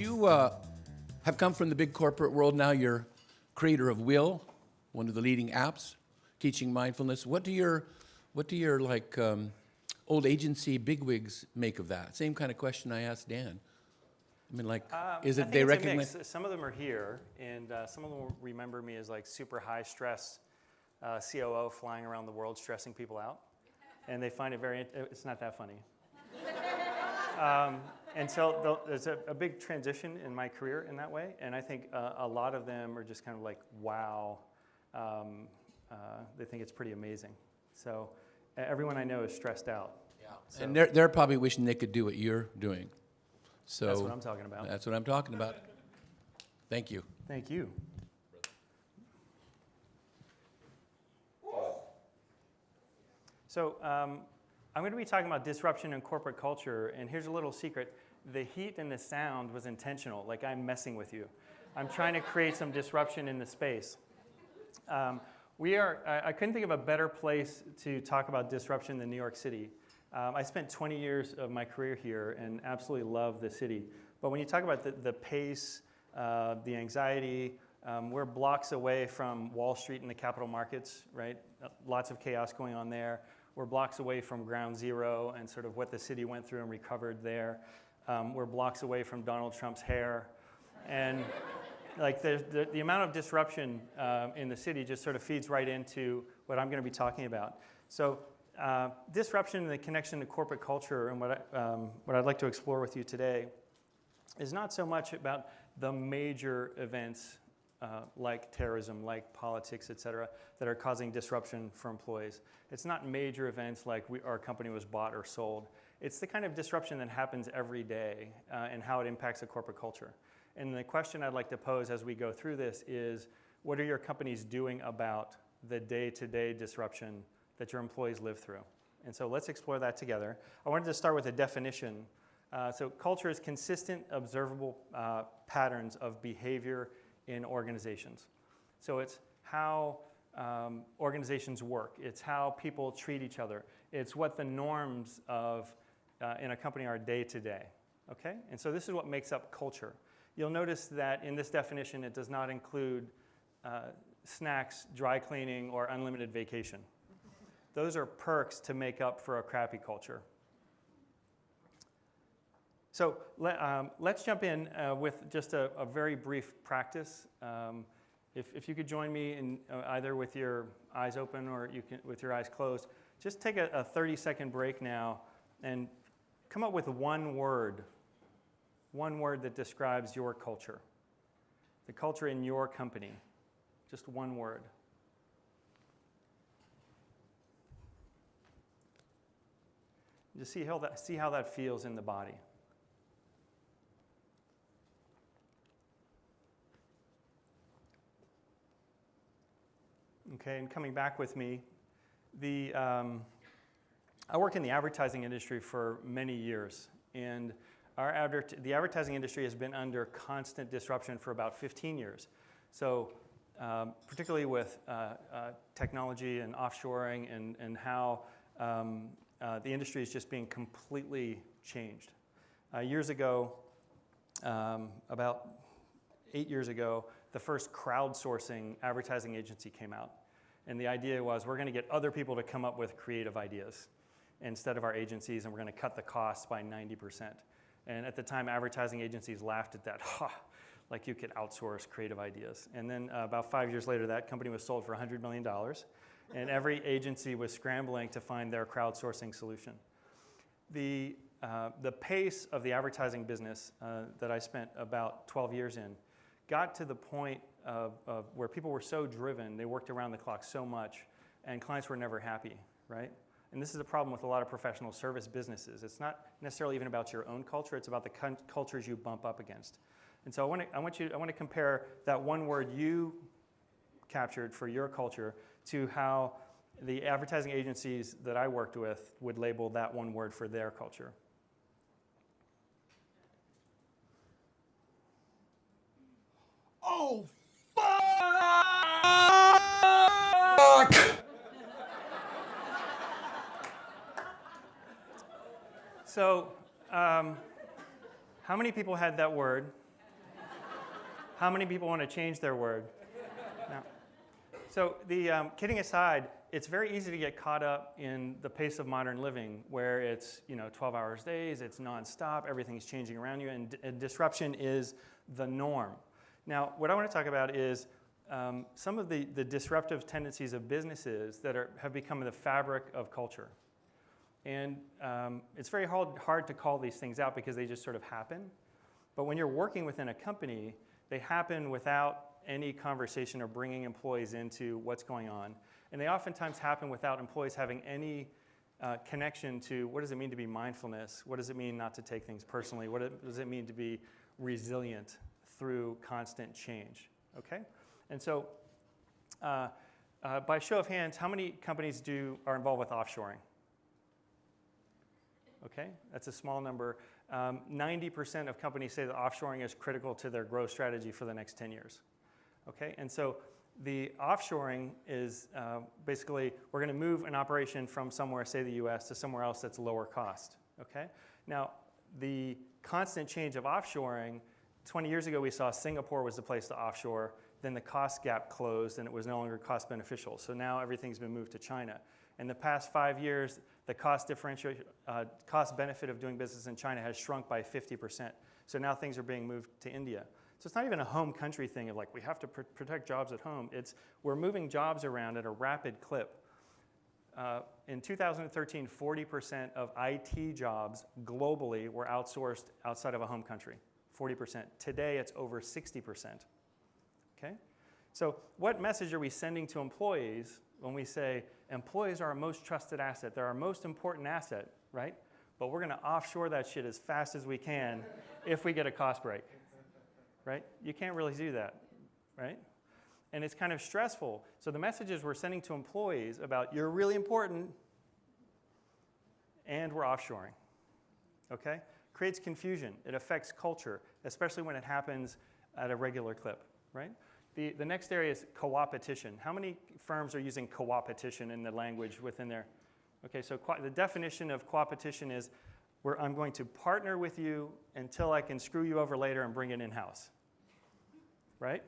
You have come from the big corporate world. Now you're creator of Whil, one of the leading apps, teaching mindfulness. What do your old agency bigwigs make of that? Same kind of question I asked Dan. I mean, is it they recognize? A mix. Some of them are here, and some of them will remember me as like super high stress COO flying around the world stressing people out, and they find it it's not that funny. And so there's a big transition in my career in that way, and I think a lot of them are just kind of like, wow, they think it's pretty amazing. So everyone I know is stressed out. Yeah. So. And they're probably wishing they could do what you're doing. So that's what I'm talking about. That's what I'm talking about. Thank you. Thank you. So I'm going to be talking about disruption in corporate culture, and here's a little secret. The heat and the sound was intentional, like I'm messing with you. I'm trying to create some disruption in the space. I couldn't think of a better place to talk about disruption than New York City. I spent 20 years of my career here and absolutely love the city. But when you talk about the pace, the anxiety, we're blocks away from Wall Street and the capital markets, right? Lots of chaos going on there. We're blocks away from ground zero and sort of what the city went through and recovered there. We're blocks away from Donald Trump's hair. And like the amount of disruption in the city just sort of feeds right into what I'm going to be talking about. So disruption and the connection to corporate culture and what I'd like to explore with you today is not so much about the major events like terrorism, like politics, et cetera, that are causing disruption for employees. It's not major events like our company was bought or sold. It's the kind of disruption that happens every day and how it impacts the corporate culture. And the question I'd like to pose as we go through this is, what are your companies doing about the day-to-day disruption that your employees live through? And so let's explore that together. I wanted to start with a definition. So culture is consistent, observable patterns of behavior in organizations. So it's how organizations work. It's how people treat each other. It's what the norms of in a company are day to day. Okay? And so this is what makes up culture. You'll notice that in this definition, it does not include snacks, dry cleaning, or unlimited vacation. Those are perks to make up for a crappy culture. So let's jump in with just a very brief practice. If you could join me in either with your eyes open or with your eyes closed, just take a 30-second break now and come up with one word that describes your culture, the culture in your company. Just one word. Just see how that feels in the body. Okay, and coming back with me, I work in the advertising industry for many years, and the advertising industry has been under constant disruption for about 15 years. So particularly with technology and offshoring and how the industry is just being completely changed. Years ago, about 8 years ago, the first crowdsourcing advertising agency came out. And the idea was we're going to get other people to come up with creative ideas instead of our agencies, and we're going to cut the costs by 90%. And at the time, advertising agencies laughed at that. Like you could outsource creative ideas. And then about 5 years later, that company was sold for $100 million. And every agency was scrambling to find their crowdsourcing solution. The pace of the advertising business that I spent about 12 years in got to the point of where people were so driven, they worked around the clock so much, and clients were never happy, right? And this is a problem with a lot of professional service businesses. It's not necessarily even about your own culture, it's about the cultures you bump up against. And so I want to compare that one word you captured for your culture to how the advertising agencies that I worked with would label that one word for their culture. Oh, fuck! So, how many people had that word? How many people want to change their word? No. So kidding aside, it's very easy to get caught up in the pace of modern living where it's 12 hours days, it's nonstop, everything's changing around you, and disruption is the norm. Now, what I want to talk about is some of the disruptive tendencies of businesses that have become the fabric of culture. And it's very hard to call these things out because they just sort of happen. But when you're working within a company, they happen without any conversation or bringing employees into what's going on. And they oftentimes happen without employees having any connection to what does it mean to be mindfulness? What does it mean not to take things personally? What does it mean to be resilient through constant change? Okay? And so by show of hands, how many companies are involved with offshoring? Okay, that's a small number. 90% of companies say that offshoring is critical to their growth strategy for the next 10 years. Okay, and so the offshoring is basically we're going to move an operation from somewhere, say the US, to somewhere else that's lower cost. Okay, now the constant change of offshoring, 20 years ago we saw Singapore was the place to offshore, then the cost gap closed and it was no longer cost beneficial. So now everything's been moved to China. In the past 5 years, the cost benefit of doing business in China has shrunk by 50%. So now things are being moved to India. So it's not even a home country thing of like we have to protect jobs at home. It's we're moving jobs around at a rapid clip. In 2013, 40% of IT jobs globally were outsourced outside of a home country. 40%. Today, it's over 60%. Okay? So what message are we sending to employees when we say employees are our most trusted asset? They're our most important asset, right? But we're going to offshore that shit as fast as we can if we get a cost break, right? You can't really do that, right? And it's kind of stressful. So the messages we're sending to employees about you're really important and we're offshoring, okay? Creates confusion. It affects culture, especially when it happens at a regular clip, right? The next area is co-opetition. How many firms are using co-opetition in the language within their? Okay, so the definition of co-opetition is where I'm going to partner with you until I can screw you over later and bring it in-house, right?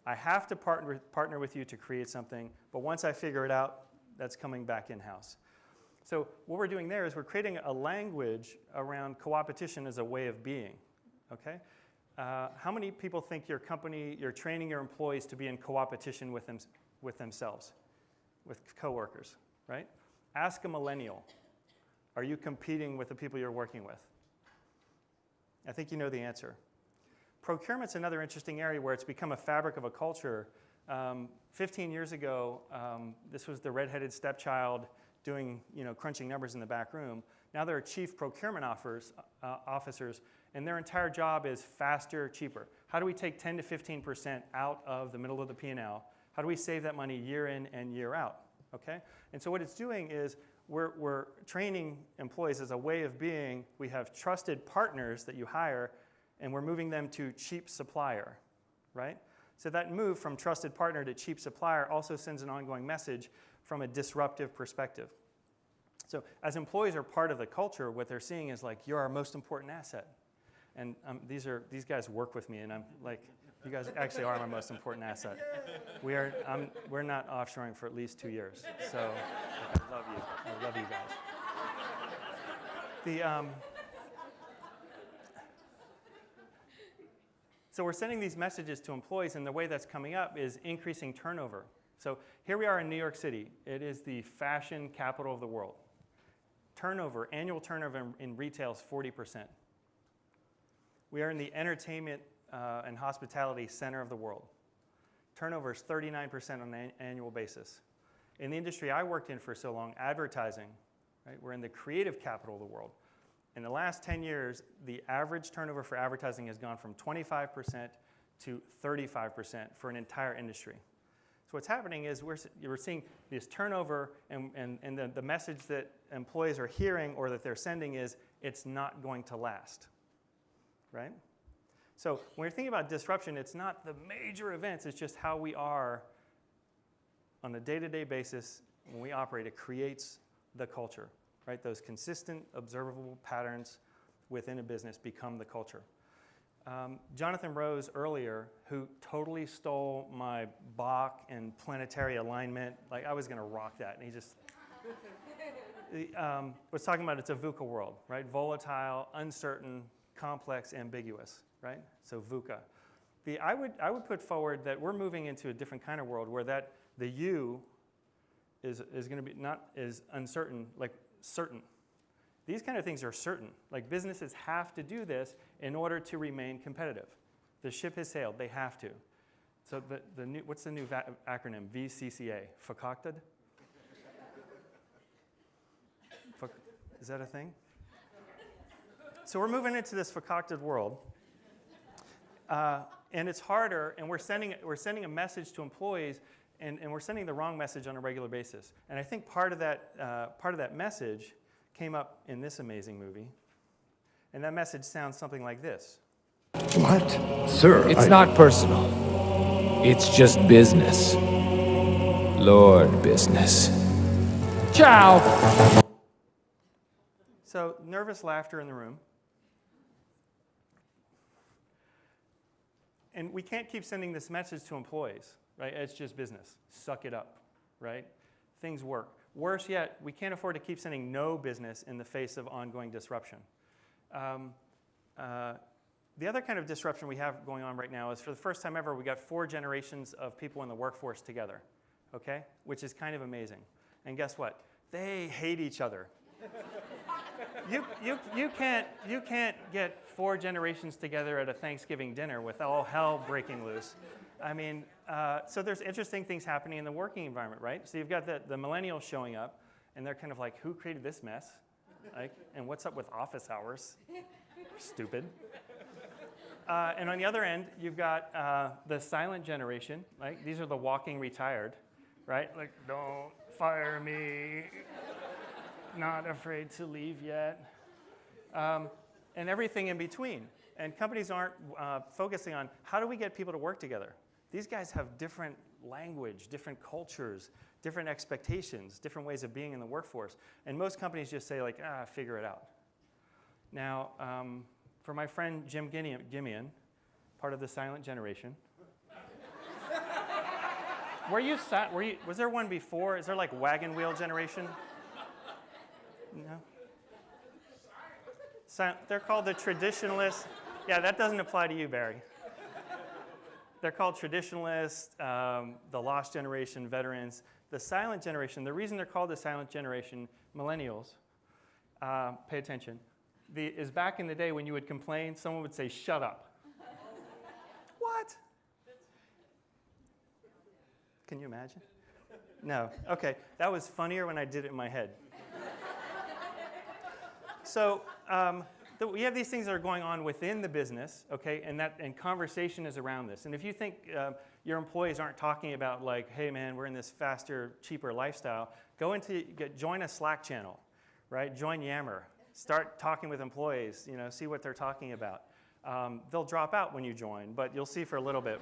I have to partner with you to create something, but once I figure it out, that's coming back in-house. So what we're doing there is we're creating a language around co-opetition as a way of being, okay? How many people think your company, you're training your employees to be in co-opetition with themselves, with coworkers, right? Ask a millennial, are you competing with the people you're working with? I think you know the answer. Procurement's another interesting area where it's become a fabric of a culture. 15 years ago, this was the redheaded stepchild doing, crunching numbers in the back room. Now there are chief procurement officers, and their entire job is faster, cheaper. How do we take 10 to 15% out of the middle of the P&L? How do we save that money year in and year out? Okay? And so what it's doing is we're training employees as a way of being. We have trusted partners that you hire, and we're moving them to cheap supplier, right? So that move from trusted partner to cheap supplier also sends an ongoing message from a disruptive perspective. So as employees are part of the culture, what they're seeing is like, you're our most important asset. And these guys work with me, and I'm like, you guys actually are my most important asset. We're not offshoring for at least 2 years. So I love you. I love you guys. So we're sending these messages to employees, and the way that's coming up is increasing turnover. So here we are in New York City. It is the fashion capital of the world. Turnover, annual turnover in retail is 40%. We are in the entertainment and hospitality center of the world. Turnover is 39% on an annual basis. In the industry I worked in for so long, advertising, right? We're in the creative capital of the world. In the last 10 years, the average turnover for advertising has gone from 25% to 35% for an entire industry. So what's happening is we're seeing this turnover, and the message that employees are hearing or that they're sending is it's not going to last, right? So when you're thinking about disruption, it's not the major events, it's just how we are on a day-to-day basis when we operate. It creates the culture, right? Those consistent, observable patterns within a business become the culture. Jonathan Rose earlier, who totally stole my Bach and planetary alignment, like I was going to rock that, and he just was talking about it's a VUCA world, right? Volatile, uncertain, complex, ambiguous, right? So VUCA. I would put forward that we're moving into a different kind of world where that the you is going to be not as uncertain, like certain. These kind of things are certain. Like businesses have to do this in order to remain competitive. The ship has sailed. They have to. So what's the new acronym? VCCA. Fakakted? Is that a thing? So we're moving into this fakakted world. And it's harder, and we're sending a message to employees, and we're sending the wrong message on a regular basis. And I think part of that message came up in this amazing movie. And that message sounds something like this. What? Sir, It's not personal. It's just business. Lord business. Ciao! So, nervous laughter in the room. And we can't keep sending this message to employees, right? It's just business. Suck it up, right? Things work. Worse yet, we can't afford to keep sending no business in the face of ongoing disruption. The other kind of disruption we have going on right now is for the first time ever, we got 4 generations of people in the workforce together, okay? Which is kind of amazing. And guess what? They hate each other. You can't get 4 generations together at a Thanksgiving dinner with all hell breaking loose. I mean, so there's interesting things happening in the working environment, right? So you've got the millennials showing up, and they're kind of like, who created this mess? Like, and what's up with office hours? Stupid. And on the other end, you've got the silent generation, right? These are the walking retired, right? Like, don't fire me. Not afraid to leave yet. And everything in between. And companies aren't focusing on how do we get people to work together. These guys have different language, different cultures, different expectations, different ways of being in the workforce. And most companies just say, like, figure it out. Now, for my friend Jim Gimian, part of the silent generation. Was there one before? Is there like wagon wheel generation? No? They're called the traditionalists. Yeah, that doesn't apply to you, Barry. They're called traditionalists, the lost generation, veterans. The silent generation, the reason they're called the silent generation, millennials, pay attention, is back in the day when you would complain, someone would say, shut up. What? Can you imagine? No. Okay, that was funnier when I did it in my head. So we have these things that are going on within the business, okay, and conversation is around this. And if you think your employees aren't talking about like, hey man, we're in this faster, cheaper lifestyle, join a Slack channel, right? Join Yammer. Start talking with employees, see what they're talking about. They'll drop out when you join, but you'll see for a little bit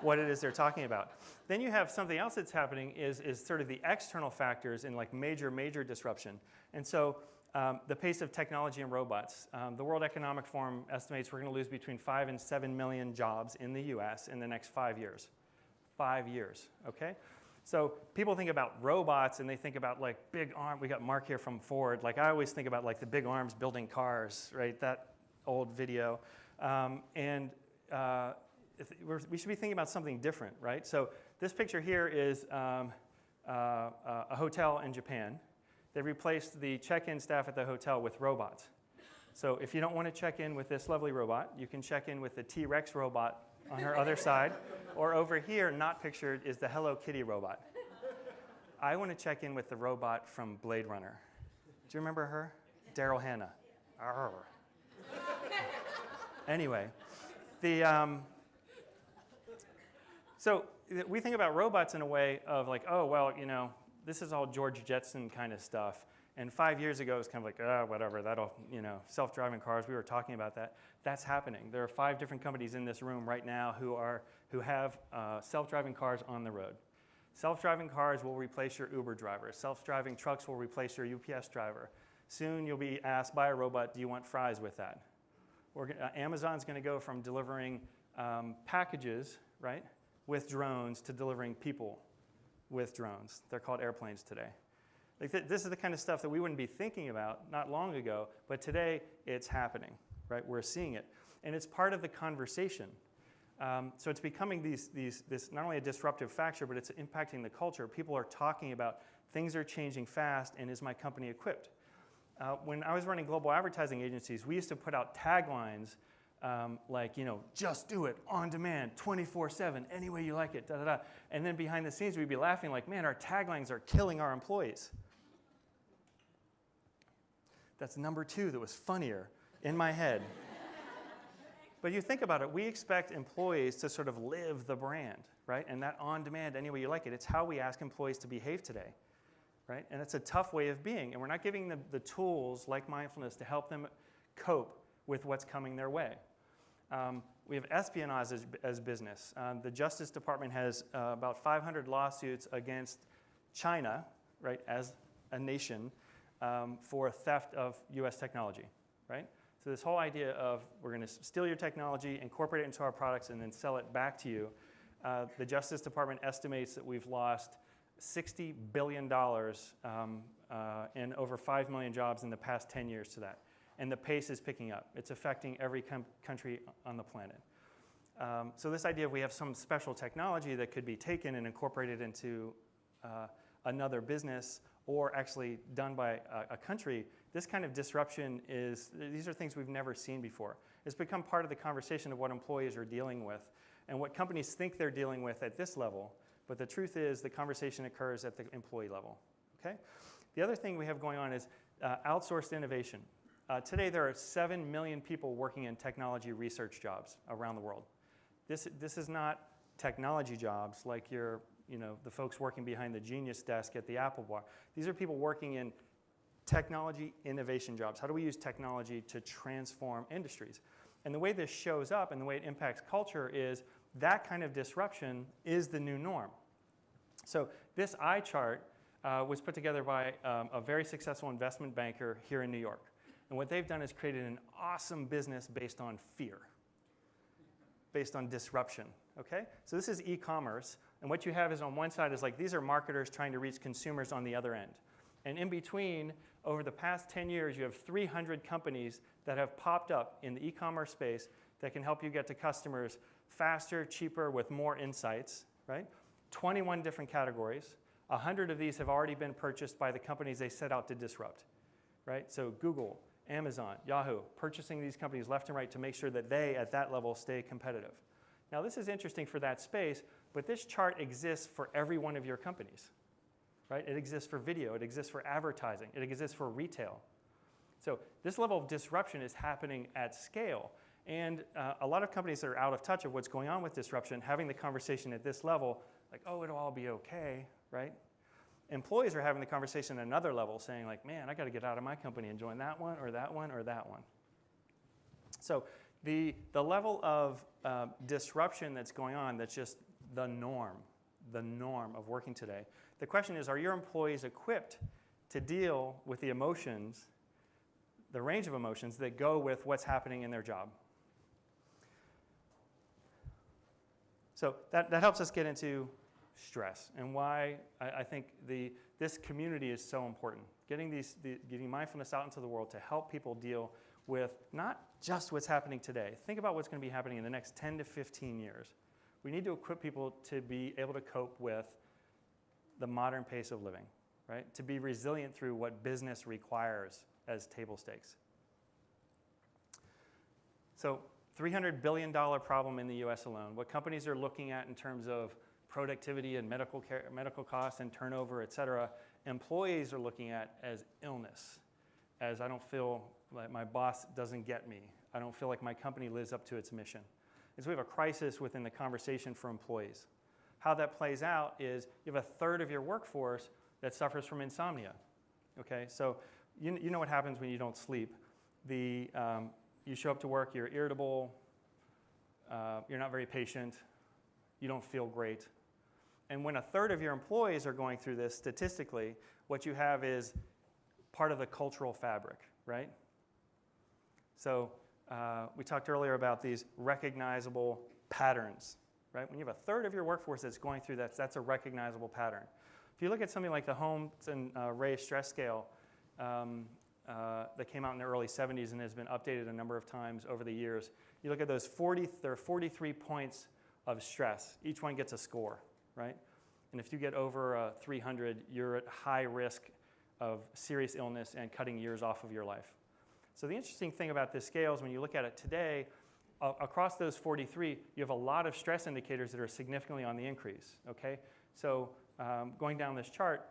what it is they're talking about. Then you have something else that's happening is sort of the external factors in like major disruption. And so the pace of technology and robots. The World Economic Forum estimates we're going to lose between 5 and 7 million jobs in the US in the next 5 years. 5 years, okay? So people think about robots and they think about like big arm. We got Mark here from Ford. Like I always think about like the big arms building cars, right? That old video. We should be thinking about something different, right? So this picture here is a hotel in Japan. They replaced the check-in staff at the hotel with robots. So if you don't want to check in with this lovely robot, you can check in with the T-Rex robot on her other side. Or over here, not pictured, is the Hello Kitty robot. I want to check in with the robot from Blade Runner. Do you remember her? Daryl Hannah. Arr. Anyway, so we think about robots in a way of like, oh, well, this is all George Jetson kind of stuff. And 5 years ago, it was kind of like, whatever, that'll, self-driving cars, we were talking about that. That's happening. There are 5 different companies in this room right now who have self-driving cars on the road. Self-driving cars will replace your Uber driver. Self-driving trucks will replace your UPS driver. Soon you'll be asked by a robot, do you want fries with that? Amazon's going to go from delivering packages, right, with drones to delivering people with drones. They're called airplanes today. Like this is the kind of stuff that we wouldn't be thinking about not long ago, but today it's happening, right? We're seeing it. And it's part of the conversation. So it's becoming this not only a disruptive factor, but it's impacting the culture. People are talking about things are changing fast, and is my company equipped? When I was running global advertising agencies, we used to put out taglines like, just do it, on demand, 24/7, any way you like it, da da da. And then behind the scenes, we'd be laughing like, man, our taglines are killing our employees. That's number 2 that was funnier in my head. But you think about it, we expect employees to sort of live the brand, right? And that on demand, any way you like it, it's how we ask employees to behave today, right? And it's a tough way of being. And we're not giving them the tools like mindfulness to help them cope with what's coming their way. We have espionage as business. The Justice Department has about 500 lawsuits against China, right, as a nation, for theft of US technology, right? So this whole idea of we're going to steal your technology, incorporate it into our products, and then sell it back to you. The Justice Department estimates that we've lost $60 billion and over 5 million jobs in the past 10 years to that. And the pace is picking up. It's affecting every country on the planet. So this idea of we have some special technology that could be taken and incorporated into another business or actually done by a country, this kind of disruption these are things we've never seen before. It's become part of the conversation of what employees are dealing with and what companies think they're dealing with at this level. But the truth is the conversation occurs at the employee level, okay? The other thing we have going on is outsourced innovation. Today there are 7 million people working in technology research jobs around the world. This is not technology jobs like the folks working behind the Genius desk at the Apple bar. These are people working in technology innovation jobs. How do we use technology to transform industries? And the way this shows up and the way it impacts culture is that kind of disruption is the new norm. So this eye chart was put together by a very successful investment banker here in New York. And what they've done is created an awesome business based on fear, based on disruption, okay? So this is e-commerce. And what you have is on one side is like these are marketers trying to reach consumers on the other end. And in between, over the past 10 years, you have 300 companies that have popped up in the e-commerce space that can help you get to customers faster, cheaper, with more insights, right? 21 different categories. 100 of these have already been purchased by the companies they set out to disrupt, right? So Google, Amazon, Yahoo, purchasing these companies left and right to make sure that they, at that level, stay competitive. Now, this is interesting for that space, but this chart exists for every one of your companies, right? It exists for video. It exists for advertising. It exists for retail. So this level of disruption is happening at scale. And a lot of companies that are out of touch of what's going on with disruption, having the conversation at this level, like, oh, it'll all be okay, right? Employees are having the conversation at another level, saying like, man, I got to get out of my company and join that one or that one or that one. So the level of disruption that's going on, that's just the norm of working today. The question is, are your employees equipped to deal with the emotions, the range of emotions that go with what's happening in their job? So that helps us get into stress and why I think this community is so important. Getting mindfulness out into the world to help people deal with not just what's happening today. Think about what's going to be happening in the next 10 to 15 years. We need to equip people to be able to cope with the modern pace of living, right? To be resilient through what business requires as table stakes. So $300 billion problem in the US alone. What companies are looking at in terms of productivity and medical care, medical costs and turnover, et cetera, employees are looking at as illness, as I don't feel like my boss doesn't get me. I don't feel like my company lives up to its mission. And so we have a crisis within the conversation for employees. How that plays out is you have a third of your workforce that suffers from insomnia, okay? So you know what happens when you don't sleep. You show up to work, you're irritable, you're not very patient, you don't feel great. And when a third of your employees are going through this, statistically, what you have is part of the cultural fabric, right? So We talked earlier about these recognizable patterns, right? When you have a third of your workforce that's going through that, that's a recognizable pattern. If you look at something like the Holmes and Ray stress scale that came out in the early 70s and has been updated a number of times over the years, you look at those there are 43 points of stress. Each one gets a score, right? And if you get over 300, you're at high risk of serious illness and cutting years off of your life. So the interesting thing about this scale is when you look at it today, across those 43, you have a lot of stress indicators that are significantly on the increase, okay? So going down this chart,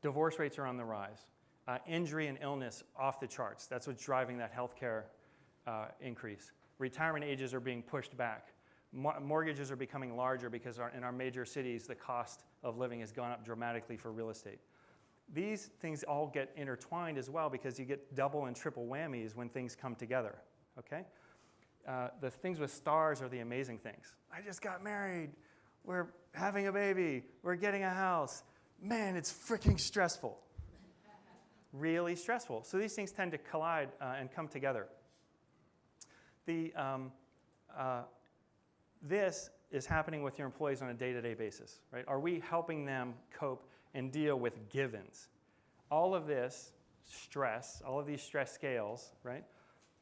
divorce rates are on the rise. Injury and illness off the charts. That's what's driving that healthcare increase. Retirement ages are being pushed back. Mortgages are becoming larger because in our major cities, the cost of living has gone up dramatically for real estate. These things all get intertwined as well because you get double and triple whammies when things come together, okay? The things with stars are the amazing things. I just got married. We're having a baby. We're getting a house. Man, it's freaking stressful. Really stressful. So these things tend to collide and come together. This is happening with your employees on a day-to-day basis, right? Are we helping them cope and deal with givens? All of this stress, all of these stress scales, right,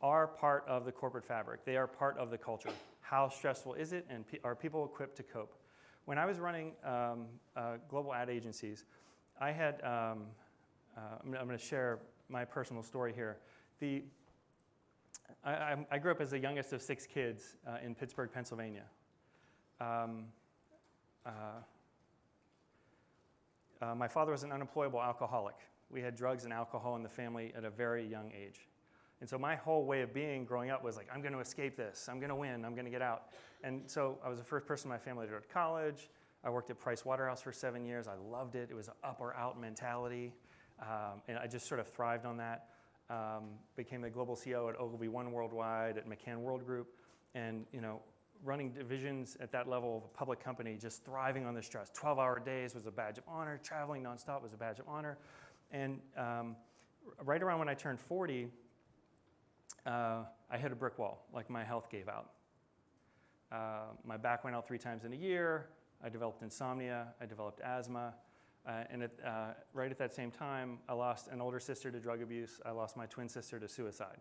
are part of the corporate fabric. They are part of the culture. How stressful is it, and are people equipped to cope? When I was running global ad agencies, I had, I'm going to share my personal story here. I grew up as the youngest of 6 kids in Pittsburgh, Pennsylvania. My father was an unemployable alcoholic. We had drugs and alcohol in the family at a very young age. And so my whole way of being growing up was like, I'm going to escape this. I'm going to win. I'm going to get out. And so I was the first person in my family to go to college. I worked at Price Waterhouse for 7 years. I loved it. It was an up or out mentality. And I just sort of thrived on that. Became the global CEO at Ogilvy One Worldwide, at McCann World Group. And, running divisions at that level of a public company, just thriving on the stress. 12-hour days was a badge of honor. Traveling nonstop was a badge of honor. And right around when I turned 40, I hit a brick wall. Like my health gave out. My back went out 3 times in a year. I developed insomnia. I developed asthma. And right at that same time, I lost an older sister to drug abuse. I lost my twin sister to suicide.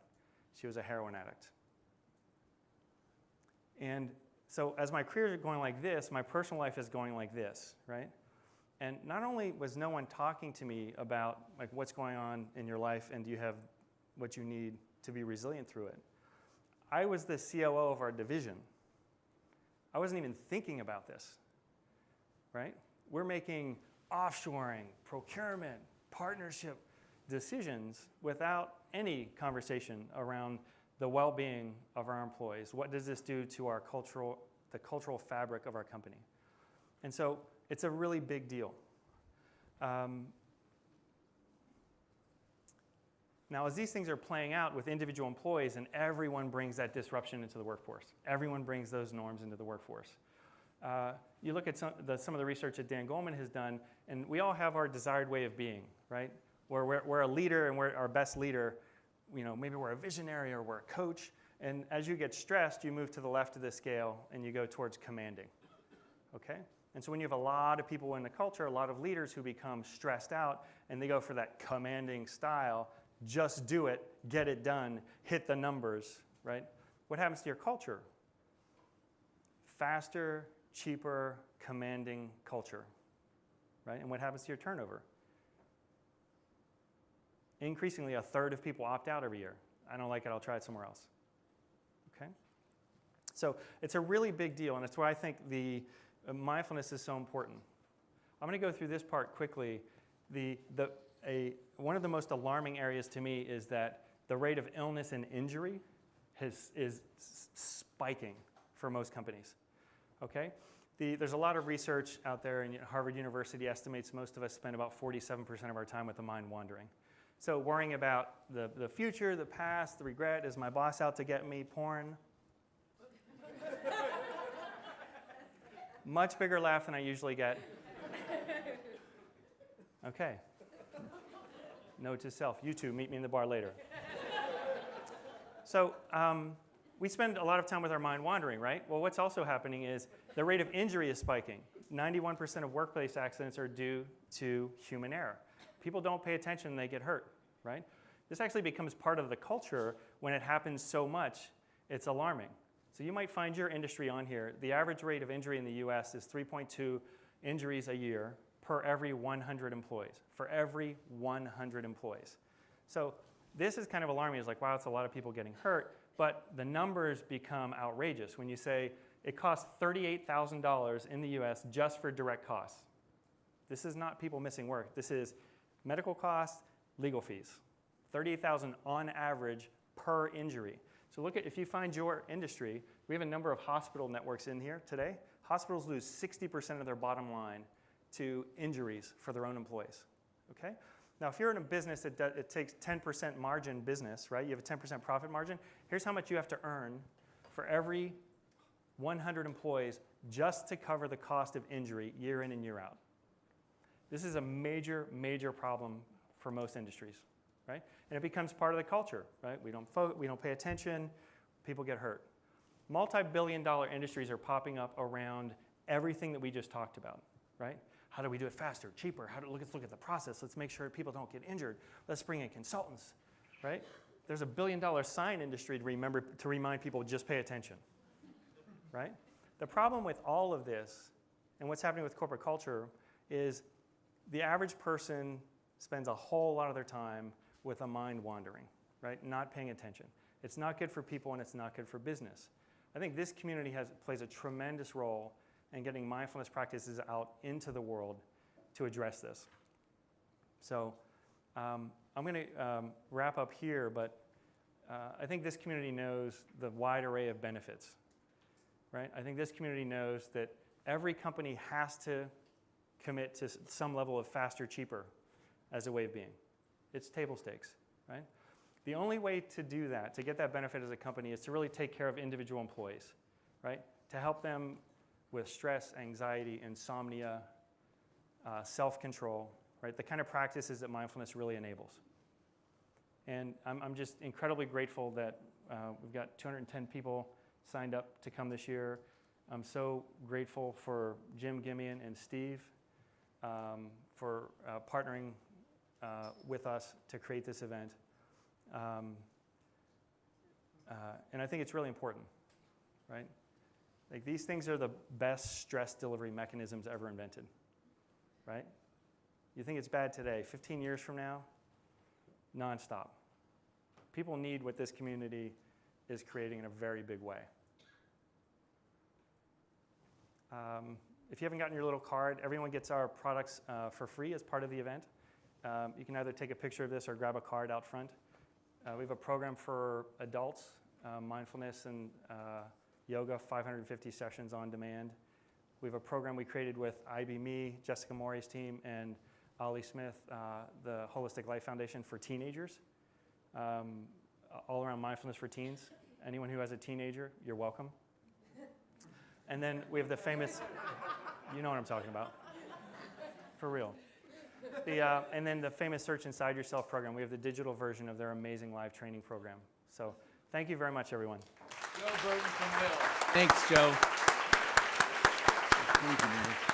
She was a heroin addict. And so as my career is going like this, my personal life is going like this, right? And not only was no one talking to me about like what's going on in your life and do you have what you need to be resilient through it, I was the COO of our division. I wasn't even thinking about this, right? We're making offshoring, procurement, partnership decisions without any conversation around the well-being of our employees. What does this do to our the cultural fabric of our company? And so it's a really big deal. Now, as these things are playing out with individual employees, and everyone brings that disruption into the workforce. Everyone brings those norms into the workforce. You look at some of the research that Dan Goleman has done, and we all have our desired way of being, right? Where we're a leader, and we're our best leader. Maybe we're a visionary or we're a coach. And as you get stressed, you move to the left of the scale and you go towards commanding, okay? And so when you have a lot of people in the culture, a lot of leaders who become stressed out and they go for that commanding style, just do it, get it done, hit the numbers, right? What happens to your culture? Faster, cheaper, commanding culture, right? And what happens to your turnover? Increasingly, a third of people opt out every year. I don't like it, I'll try it somewhere else. Okay? So it's a really big deal, and it's why I think the mindfulness is so important. I'm going to go through this part quickly. One of the most alarming areas to me is that the rate of illness and injury is spiking for most companies. Okay? There's a lot of research out there, and Harvard University estimates most of us spend about 47% of our time with the mind wandering. So worrying about the future, the past, the regret, is my boss out to get me, porn? Much bigger laugh than I usually get. Okay. Note to self, you two, meet me in the bar later. So we spend a lot of time with our mind wandering, right? Well, what's also happening is the rate of injury is spiking. 91% of workplace accidents are due to human error. People don't pay attention and they get hurt, right? This actually becomes part of the culture when it happens so much, it's alarming. So you might find your industry on here. The average rate of injury in the US is 3.2 injuries a year per every 100 employees, for every 100 employees. So this is kind of alarming. It's like, wow, it's a lot of people getting hurt, but the numbers become outrageous when you say it costs $38,000 in the US just for direct costs. This is not people missing work. This is medical costs, legal fees. $38,000 on average per injury. So look at, if you find your industry, we have a number of hospital networks in here today. Hospitals lose 60% of their bottom line to injuries for their own employees, okay? Now, if you're in a business that it takes 10% margin business, right? You have a 10% profit margin. Here's how much you have to earn for every 100 employees just to cover the cost of injury year in and year out. This is a major, major problem for most industries, right? And it becomes part of the culture, right? We don't pay attention, people get hurt. Multi-billion-dollar industries are popping up around everything that we just talked about, right? How do we do it faster, cheaper? Let's look at the process. Let's make sure people don't get injured. Let's bring in consultants, right? There's a billion-dollar sign industry to remind people just pay attention, right? The problem with all of this and what's happening with corporate culture is the average person spends a whole lot of their time with a mind wandering, right? Not paying attention. It's not good for people and it's not good for business. I think this community plays a tremendous role in getting mindfulness practices out into the world to address this. So I'm going to wrap up here, but I think this community knows the wide array of benefits, right? I think this community knows that every company has to commit to some level of faster, cheaper as a way of being. It's table stakes, right? The only way to do that, to get that benefit as a company, is to really take care of individual employees, right? To help them with stress, anxiety, insomnia, self-control, right? The kind of practices that mindfulness really enables. And I'm just incredibly grateful that we've got 210 people signed up to come this year. I'm so grateful for Jim Gimian and Steve for partnering with us to create this event. And I think it's really important, right? Like, these things are the best stress delivery mechanisms ever invented, right? You think it's bad today, 15 years from now, nonstop. People need what this community is creating in a very big way. If you haven't gotten your little card, everyone gets our products for free as part of the event. You can either take a picture of this or grab a card out front. We have a program for adults, mindfulness and yoga, 550 sessions on demand. We have a program we created with IB.me, Jessica Mori's team, and Ollie Smith, the Holistic Life Foundation for teenagers, all around mindfulness for teens. Anyone who has a teenager, you're welcome. And then we have the famous, you know what I'm talking about, for real. And then the famous Search Inside Yourself program. We have the digital version of their amazing live training program. So thank you very much, everyone. Joe Burton from Whil. Thanks, Joe. Thank you, man.